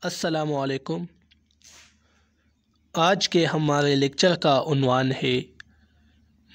السلام علیکم۔ آج کے ہمارے لیکچر کا عنوان ہے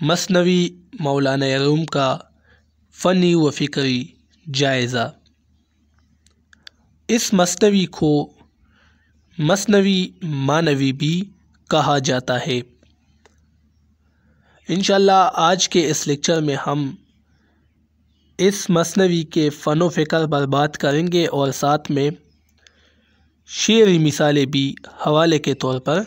مثنوی مولانا روم کا فنی و فکری جائزہ۔ اس مثنوی کو مثنوی معنوی بھی کہا جاتا ہے۔ انشاءاللہ آج کے اس لیکچر میں ہم اس مثنوی کے فن و فکر پر بات کریں گے اور ساتھ میں شعری مثالیں بھی حوالے کے طور پر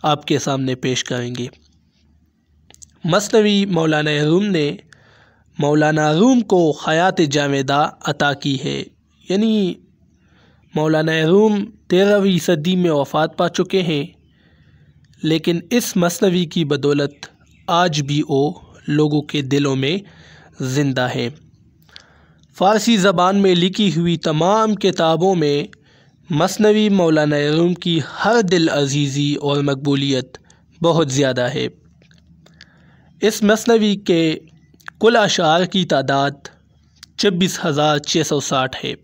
آپ کے سامنے پیش کریں گے۔ مثنوی مولانا روم نے مولانا روم کو حیات جاویدہ عطا کی ہے، یعنی مولانا روم 13ویں صدی میں وفات پا چکے ہیں، لیکن اس مثنوی کی بدولت آج بھی وہ لوگوں کے دلوں میں زندہ ہے۔ فارسی زبان میں لکھی ہوئی تمام کتابوں میں مثنوی مولانا روم کی ہر دل عزیزی اور مقبولیت بہت زیادہ ہے۔ اس مثنوی کے کل اشعار کی تعداد 26,660 ہے۔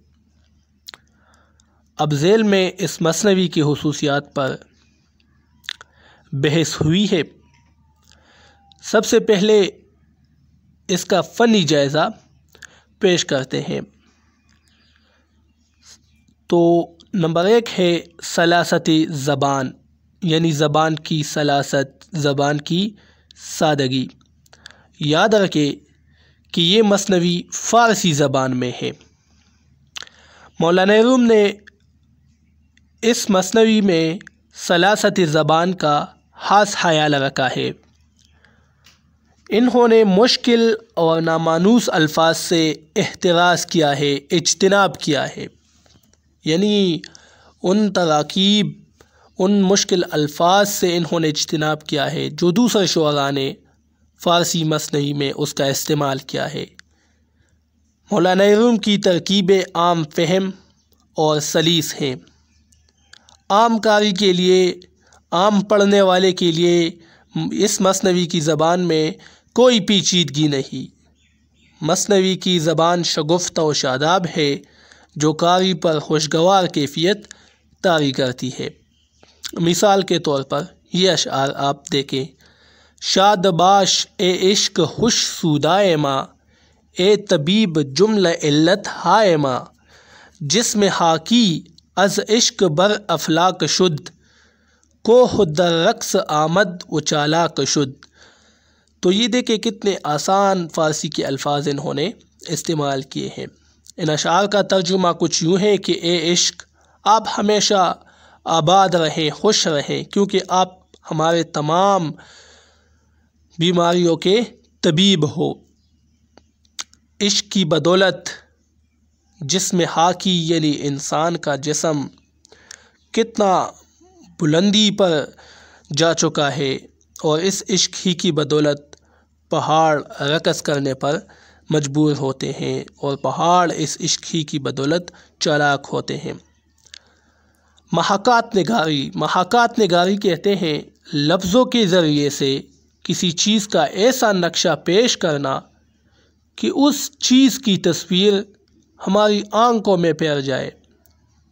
اب ذیل میں اس مثنوی کی خصوصیات پر بحث ہوئی ہے۔ سب سے پہلے اس کا فنی جائزہ پیش کرتے ہیں۔ تو نمبر 1 ہے سلاست زبان، یعنی زبان کی سلاست، زبان کی سادگی۔ یاد رکھیں کہ یہ مثنوی فارسی زبان میں ہے۔ مولانا روم نے اس مثنوی میں سلاست زبان کا خاص خیال رکھا ہے۔ انہوں نے مشکل اور نامانوس الفاظ سے احتراز کیا ہے، اجتناب کیا ہے، یعنی ان تراکیب، ان مشکل الفاظ سے انہوں نے اجتناب کیا ہے جو دوسرے شعراء نے فارسی مثنوی میں اس کا استعمال کیا ہے۔ مولانا روم کی ترکیبیں عام فہم اور سلیس ہیں۔ عام قاری کے لیے، عام پڑھنے والے کے لیے اس مثنوی کی زبان میں کوئی پیچیدگی نہیں۔ مثنوی کی زبان شگفتہ و شاداب ہے جو قاری پر خوشگوار کیفیت طاری کرتی ہے۔ مثال کے طور پر یہ اشعار آپ دیکھیں: شاد باش اے عشق خوش سودائے ماں، اے طبیب جملہ علت ہائے ماں، جسم حاکی از عشق بر افلاک شد، کوہ در رقص آمد و چالاک شد۔ تو یہ دیکھیں کتنے آسان فارسی کے الفاظ انہوں نے استعمال کیے ہیں۔ ان اشعار کا ترجمہ کچھ یوں ہے کہ اے عشق، آپ ہمیشہ آباد رہیں، خوش رہیں، کیونکہ آپ ہمارے تمام بیماریوں کے طبیب ہو۔ عشق کی بدولت جسم حاکی، یعنی انسان کا جسم کتنا بلندی پر جا چکا ہے، اور اس عشق ہی کی بدولت پہاڑ رقص کرنے پر مجبور ہوتے ہیں، اور پہاڑ اس عشق ہی کی بدولت چالاک ہوتے ہیں۔ محاکات نگاری، محاکات نگاری کہتے ہیں لفظوں کے ذریعے سے کسی چیز کا ایسا نقشہ پیش کرنا کہ اس چیز کی تصویر ہماری آنکھوں میں پیر جائے۔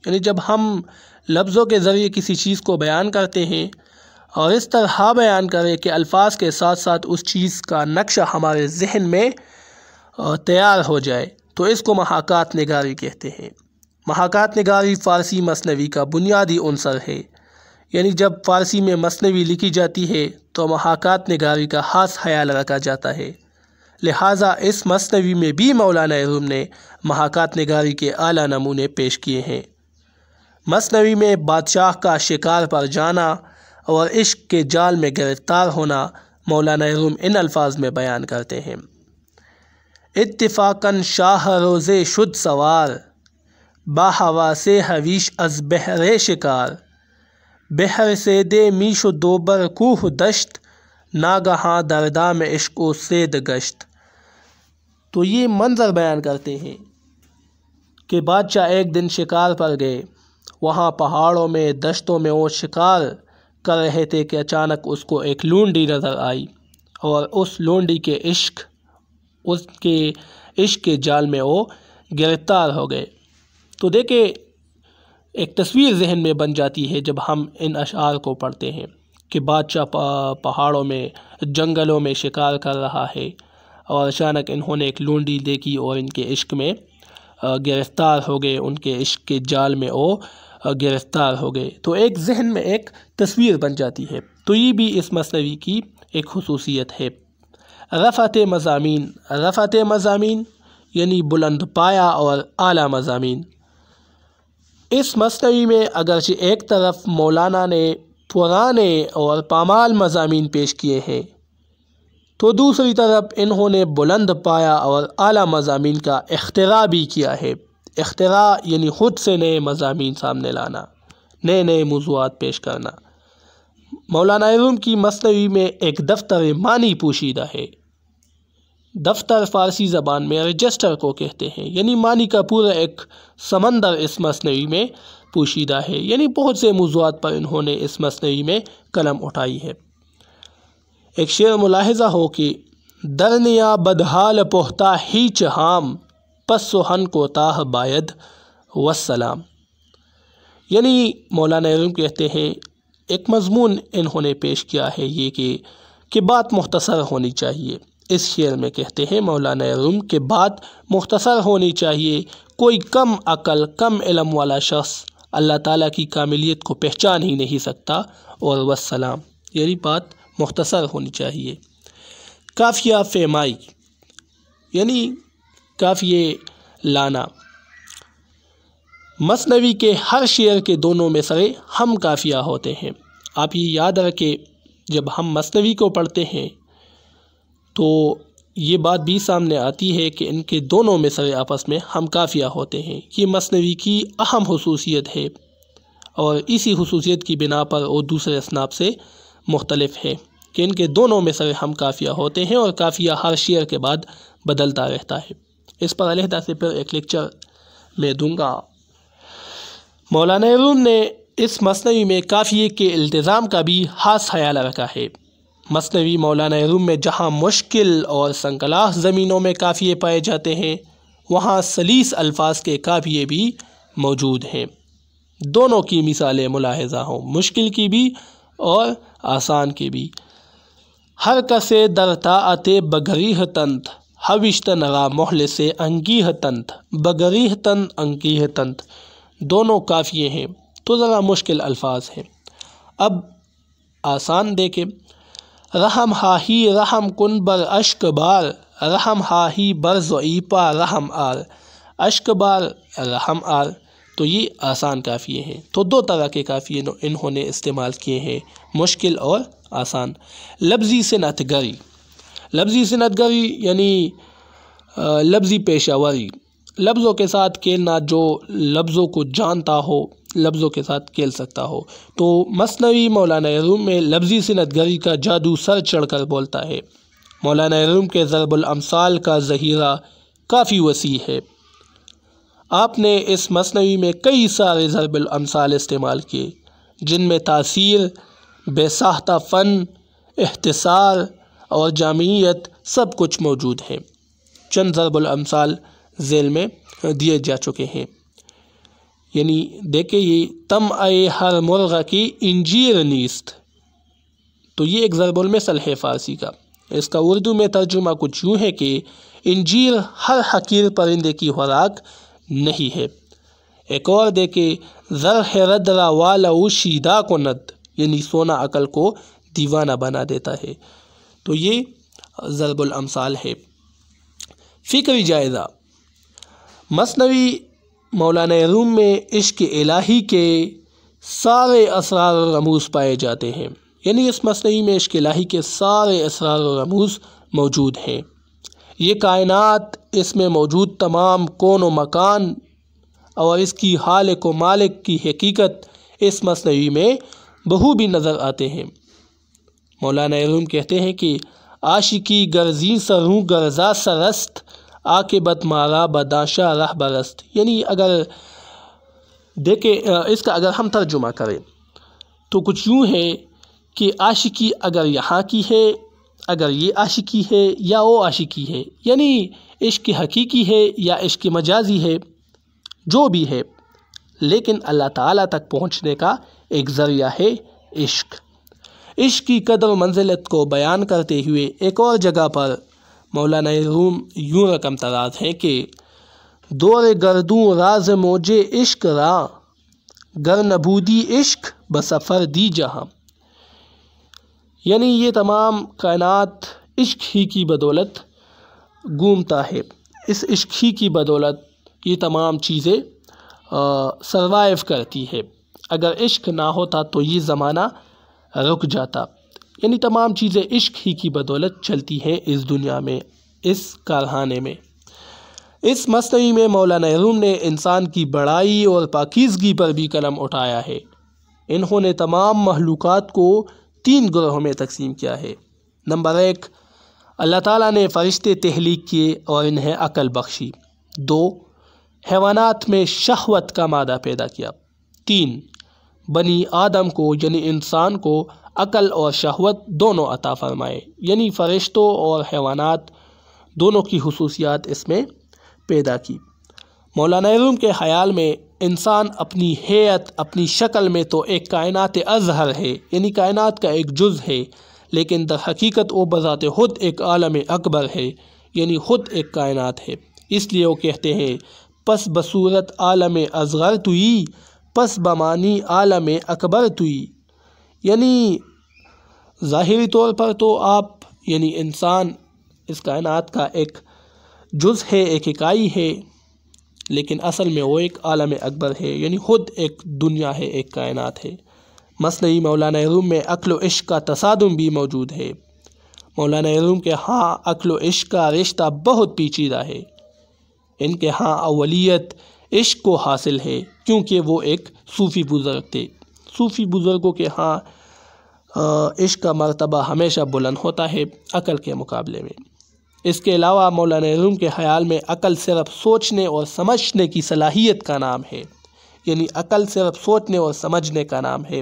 یعنی جب ہم لفظوں کے ذریعے کسی چیز کو بیان کرتے ہیں اور اس طرح بیان کریں کہ الفاظ کے ساتھ ساتھ اس چیز کا نقشہ ہمارے ذہن میں تیار ہو جائے، تو اس کو محاکات نگاری کہتے ہیں۔ محاکات نگاری فارسی مثنوی کا بنیادی عنصر ہے، یعنی جب فارسی میں مثنوی لکھی جاتی ہے تو محاکات نگاری کا خاص خیال رکھا جاتا ہے۔ لہٰذا اس مثنوی میں بھی مولانا روم نے محاکات نگاری کے اعلیٰ نمونے پیش کیے ہیں۔ مثنوی میں بادشاہ کا شکار پر جانا اور عشق کے جال میں گرفتار ہونا مولانا روم ان الفاظ میں بیان کرتے ہیں: اتفاقاً شاہ روزے شد سوار، با حواس حویش از بحر شکار، بحر سیدے میش و دوبر کوہ دشت، ناگہاں در دام عشق و صید گشت۔ تو یہ منظر بیان کرتے ہیں کہ بادشاہ ایک دن شکار پر گئے، وہاں پہاڑوں میں، دشتوں میں وہ شکار کر رہے تھے کہ اچانک اس کو ایک لونڈی نظر آئی، اور اس لونڈی کے عشق کے جال میں وہ گرفتار ہو گئے۔ تو دیکھیں ایک تصویر ذہن میں بن جاتی ہے جب ہم ان اشعار کو پڑھتے ہیں کہ بادشاہ پہاڑوں میں جنگلوں میں شکار کر رہا ہے اور اچانک انہوں نے ایک لونڈی دیکھی اور ان کے عشق میں گرفتار ہو گئے، ان کے عشق کے جال میں وہ گرفتار ہو گئے، تو ایک ذہن میں ایک تصویر بن جاتی ہے۔ تو یہ بھی اس مثنوی کی ایک خصوصیت ہے۔ رفعت مضامین، رفعت مضامین یعنی بلند پایا اور اعلیٰ مضامین۔ اس مثنوی میں اگرچہ ایک طرف مولانا نے پرانے اور پامال مضامین پیش کیے ہیں، تو دوسری طرف انہوں نے بلند پایا اور اعلیٰ مضامین کا اختراع بھی کیا ہے۔ اختراع یعنی خود سے نئے مضامین سامنے لانا، نئے نئے موضوعات پیش کرنا۔ مولانا روم کی مثنوی میں ایک دفتر معنی پوشیدہ ہے۔ دفتر فارسی زبان میں رجسٹر کو کہتے ہیں، یعنی معنی کا پورا ایک سمندر اس مثنوی میں پوشیدہ ہے، یعنی بہت سے موضوعات پر انہوں نے اس مثنوی میں قلم اٹھائی ہے۔ ایک شعر ملاحظہ ہو کہ درنیا بدحال پہتا ہیچ ہام، پس سہن کو تاہ باید والسلام۔ یعنی مولانا روم کہتے ہیں ایک مضمون انہوں نے پیش کیا ہے یہ کہ بات مختصر ہونی چاہیے۔ اس شعر میں کہتے ہیں مولانا روم کہ بات مختصر ہونی چاہیے، کوئی کم عقل کم علم والا شخص اللہ تعالیٰ کی کاملیت کو پہچان ہی نہیں سکتا، اور والسلام یعنی بات مختصر ہونی چاہیے۔ قافیہ فیمائی یعنی قافیے لانا۔ مثنوی کے ہر شعر کے دونوں میں سرے ہم قافیہ ہوتے ہیں۔ آپ یہ یاد رکھیں، جب ہم مثنوی کو پڑھتے ہیں تو یہ بات بھی سامنے آتی ہے کہ ان کے دونوں میں سرے آپس میں ہم قافیہ ہوتے ہیں۔ یہ مثنوی کی اہم خصوصیت ہے، اور اسی خصوصیت کی بنا پر وہ دوسرے اصناف سے مختلف ہے کہ ان کے دونوں میں سرے ہم قافیہ ہوتے ہیں، اور قافیہ ہر شعر کے بعد بدلتا رہتا ہے۔ اس پر علیحدہ سے پھر ایک لیکچر میں دوں گا۔ مولانا روم نے اس مثنوی میں قافیے کے التزام کا بھی خاص خیال رکھا ہے۔ مثنوی مولانا روم میں جہاں مشکل اور سنکلاخ زمینوں میں قافیے پائے جاتے ہیں، وہاں سلیس الفاظ کے قافیے بھی موجود ہیں۔ دونوں کی مثالیں ملاحظہ ہوں، مشکل کی بھی اور آسان کی بھی۔ ہر کسے در طاعت بگریہ تنت، ہوشتن را محل سے انگیہ تنت، بگریہ تنت انگیہ تنت، دونوں قافیے ہیں تو ذرا مشکل الفاظ ہیں۔ اب آسان دیکھیں، رحم ہاہی رحم کن بر اشک بار، رحم ہاہی بر ضعیفہ رحم آر، اشک بار رحم آر، تو یہ آسان قافیے ہیں۔ تو دو طرح کے قافیے انہوں نے استعمال کیے ہیں، مشکل اور آسان۔ لفظی صنعت گری، لفظی صنعت گری یعنی لفظی پیشہ وری، لفظوں کے ساتھ کھیلنا، جو لفظوں کو جانتا ہو لفظوں کے ساتھ کھیل سکتا ہو۔ تو مثنوی مولانا روم میں لفظی صنعت گری کا جادو سر چڑھ کر بولتا ہے۔ مولانا روم کے ضرب الامثال کا ذخیرہ کافی وسیع ہے۔ آپ نے اس مثنوی میں کئی سارے ضرب الامثال استعمال کیے، جن میں تاثیر، بے ساختہ فن، اختصار اور جامعیت سب کچھ موجود ہے۔ چند ضرب الامثال ذیل میں دیے جا چکے ہیں، یعنی دیکھیں یہ طمع ہر مرغ کی انجیر نیست، تو یہ ایک ضرب المثل ہے فارسی کا۔ اس کا اردو میں ترجمہ کچھ یوں ہے کہ انجیر ہر حقیر پرندے کی خوراک نہیں ہے۔ ایک اور دیکھیں، زرح ردرا والا شیدا کو ند، یعنی سونا عقل کو دیوانہ بنا دیتا ہے۔ تو یہ ضرب الامثال ہے۔ فکری جائزہ، مثنوی مولانا روم میں عشق الہی کے سارے اسرار و رموز پائے جاتے ہیں، یعنی اس مثنوی میں عشق الہی کے سارے اسرار و رموز موجود ہیں۔ یہ کائنات، اس میں موجود تمام کون و مکان اور اس کی خالق و مالک کی حقیقت اس مثنوی میں بخوبی نظر آتے ہیں۔ مولانا روم کہتے ہیں کہ عاشقی گرزی سروں گرزا سرست، عاقبت مارا بداشا رہ برست، یعنی اگر دیکھیں اس کا اگر ہم ترجمہ کریں تو کچھ یوں ہے کہ عاشقی اگر یہاں کی ہے، اگر یہ عاشقی ہے یا وہ عاشقی ہے، یعنی عشق حقیقی ہے یا عشق مجازی ہے، جو بھی ہے، لیکن اللہ تعالیٰ تک پہنچنے کا ایک ذریعہ ہے عشق۔ عشق کی قدر و منزلت کو بیان کرتے ہوئے ایک اور جگہ پر مولانا روم یوں رقم تراز ہے کہ دور گردوں راز موجے عشق را، گر نبودی عشق بسفر دی جہاں۔ یعنی یہ تمام کائنات عشق ہی کی بدولت گھومتا ہے، اس عشق ہی کی بدولت یہ تمام چیزیں سروائیو کرتی ہے۔ اگر عشق نہ ہوتا تو یہ زمانہ رک جاتا۔ یعنی تمام چیزیں عشق ہی کی بدولت چلتی ہیں اس دنیا میں، اس کارخانے میں۔ اس مثنوی میں مولانا روم نے انسان کی بڑائی اور پاکیزگی پر بھی قلم اٹھایا ہے۔ انہوں نے تمام مخلوقات کو 3 گروہوں میں تقسیم کیا ہے۔ نمبر 1، اللہ تعالیٰ نے فرشتے تخلیق کیے اور انہیں عقل بخشی۔ 2، حیوانات میں شہوت کا مادہ پیدا کیا۔ 3، بنی آدم کو یعنی انسان کو عقل اور شہوت دونوں عطا فرمائے، یعنی فرشتوں اور حیوانات دونوں کی خصوصیات اس میں پیدا کی۔ مولانا روم کے خیال میں انسان اپنی ہیئت، اپنی شکل میں تو ایک کائنات اظہر ہے، یعنی کائنات کا ایک جز ہے، لیکن در حقیقت وہ بذات خود ایک عالم اکبر ہے، یعنی خود ایک کائنات ہے۔ اس لیے وہ کہتے ہیں پس بصورت عالم اصغر توئی، پس بمانی عالم اکبر توئی۔ یعنی ظاہری طور پر تو آپ یعنی انسان اس کائنات کا ایک جز ہے، ایک اکائی ہے، لیکن اصل میں وہ ایک عالم اکبر ہے، یعنی خود ایک دنیا ہے، ایک کائنات ہے۔ مثنوی مولانا روم میں عقل و عشق کا تصادم بھی موجود ہے۔ مولانا روم کے ہاں عقل و عشق کا رشتہ بہت پیچیدہ ہے۔ ان کے ہاں اولیت عشق کو حاصل ہے، کیونکہ وہ ایک صوفی بزرگ تھے۔ صوفی بزرگوں کے ہاں عشق کا مرتبہ ہمیشہ بلند ہوتا ہے عقل کے مقابلے میں۔ اس کے علاوہ مولانا روم کے خیال میں عقل صرف سوچنے اور سمجھنے کی صلاحیت کا نام ہے، یعنی عقل صرف سوچنے اور سمجھنے کا نام ہے۔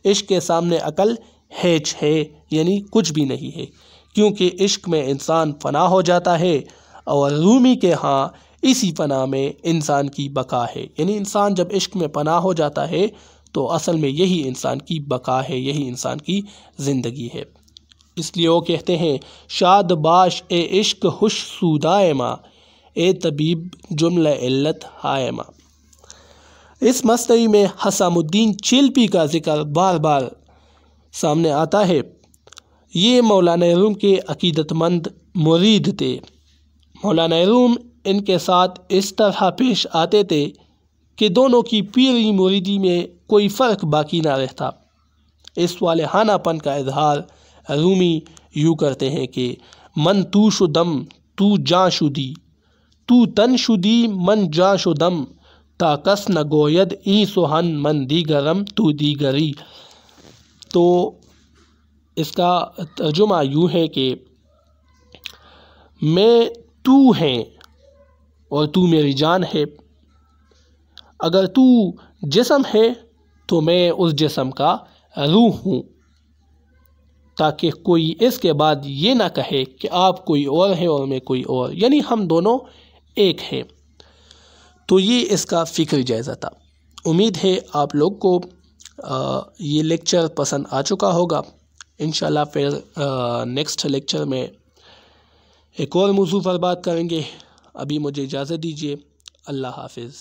عشق کے سامنے عقل ہیچ ہے، یعنی کچھ بھی نہیں ہے، کیونکہ عشق میں انسان فنا ہو جاتا ہے، اور رومی کے ہاں اسی فنا میں انسان کی بقا ہے۔ یعنی انسان جب عشق میں پناہ ہو جاتا ہے تو اصل میں یہی انسان کی بقا ہے، یہی انسان کی زندگی ہے۔ اس لیے وہ کہتے ہیں شاد باش اے عشق خوش سودائے ماں، اے طبیب جملہ علت ہائے ماں۔ اس مثنوی میں حسام الدین چیلپی کا ذکر بار بار سامنے آتا ہے۔ یہ مولانا روم کے عقیدت مند مرید تھے۔ مولانا روم ان کے ساتھ اس طرح پیش آتے تھے کہ دونوں کی پیری مریدی میں کوئی فرق باقی نہ رہتا۔ اس والہانہ پن کا اظہار رومی یوں کرتے ہیں کہ من تو شدم تو جاں شدی، تو تن شدی من جاں شدم، تا کس نہ گوید این سہن من دیگرم تو دیگری۔ تو اس کا ترجمہ یوں ہے کہ میں تو ہیں اور تو میری جان ہے، اگر تو جسم ہے تو میں اس جسم کا روح ہوں، تاکہ کوئی اس کے بعد یہ نہ کہے کہ آپ کوئی اور ہیں اور میں کوئی اور، یعنی ہم دونوں ایک ہیں۔ تو یہ اس کا فکری جائزہ تھا۔ امید ہے آپ لوگ کو یہ لیکچر پسند آ چکا ہوگا۔ انشاءاللہ پھر نیکسٹ لیکچر میں ایک اور موضوع پر بات کریں گے۔ ابھی مجھے اجازت دیجیے، اللہ حافظ۔